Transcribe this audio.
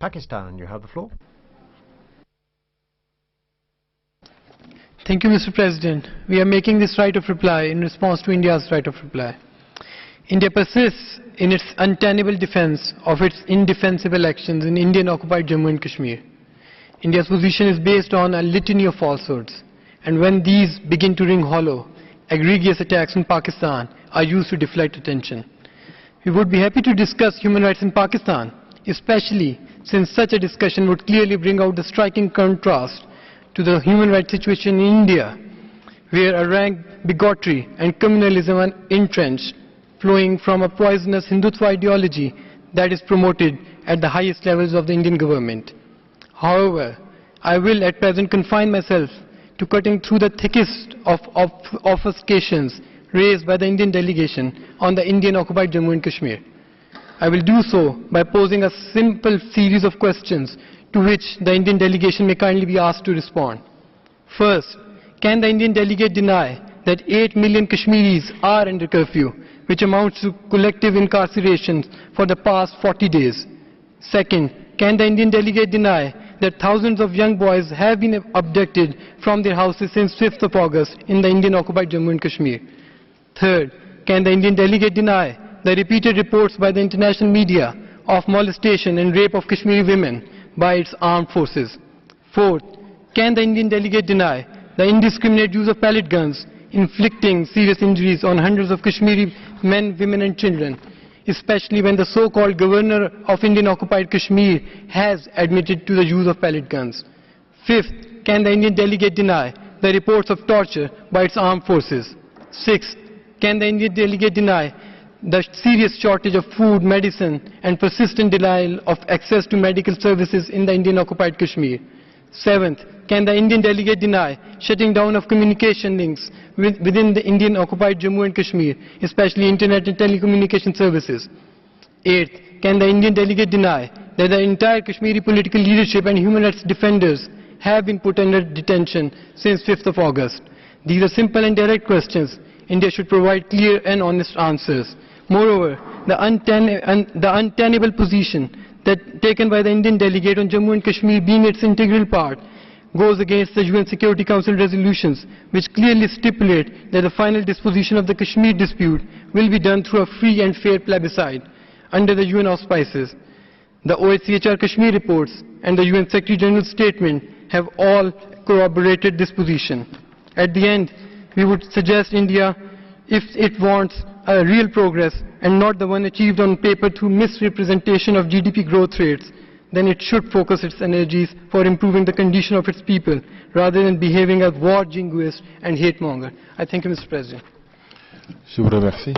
Pakistan, you have the floor. Thank you, Mr. President. We are making this right of reply in response to India's right of reply. India persists in its untenable defense of its indefensible actions in Indian-occupied Jammu and Kashmir. India's position is based on a litany of falsehoods, and when these begin to ring hollow, egregious attacks in Pakistan are used to deflect attention. We would be happy to discuss human rights in Pakistan, especially since such a discussion would clearly bring out the striking contrast to the human rights situation in India, where a rank bigotry and communalism are entrenched, flowing from a poisonous Hindutva ideology that is promoted at the highest levels of the Indian government. However, I will at present confine myself to cutting through the thickest of obfuscations raised by the Indian delegation on the Indian-occupied Jammu and Kashmir. I will do so by posing a simple series of questions to which the Indian delegation may kindly be asked to respond. First, can the Indian delegate deny that 8 million Kashmiris are under curfew, which amounts to collective incarceration for the past 40 days? Second, can the Indian delegate deny that thousands of young boys have been abducted from their houses since 5th of August in the Indian-occupied Jammu and Kashmir? Third, can the Indian delegate deny the repeated reports by the international media of molestation and rape of Kashmiri women by its armed forces? Fourth, can the Indian delegate deny the indiscriminate use of pellet guns inflicting serious injuries on hundreds of Kashmiri men, women and children, especially when the so-called governor of Indian-occupied Kashmir has admitted to the use of pellet guns? Fifth, can the Indian delegate deny the reports of torture by its armed forces? Sixth, can the Indian delegate deny the serious shortage of food, medicine and persistent denial of access to medical services in the Indian-occupied Kashmir? Seventh, can the Indian delegate deny shutting down of communication links within the Indian-occupied Jammu and Kashmir, especially internet and telecommunication services? Eighth, can the Indian delegate deny that the entire Kashmiri political leadership and human rights defenders have been put under detention since 5th of August? These are simple and direct questions. India should provide clear and honest answers. Moreover, the untenable position taken by the Indian delegate on Jammu and Kashmir being its integral part goes against the UN Security Council resolutions, which clearly stipulate that the final disposition of the Kashmir dispute will be done through a free and fair plebiscite under the UN auspices. The OHCHR Kashmir reports and the UN Secretary General's statement have all corroborated this position. At the end, we would suggest India, if it wants a real progress and not the one achieved on paper through misrepresentation of GDP growth rates, then it should focus its energies for improving the condition of its people rather than behaving as war jingoist and hate monger. I thank you, Mr. President. Je vous remercie.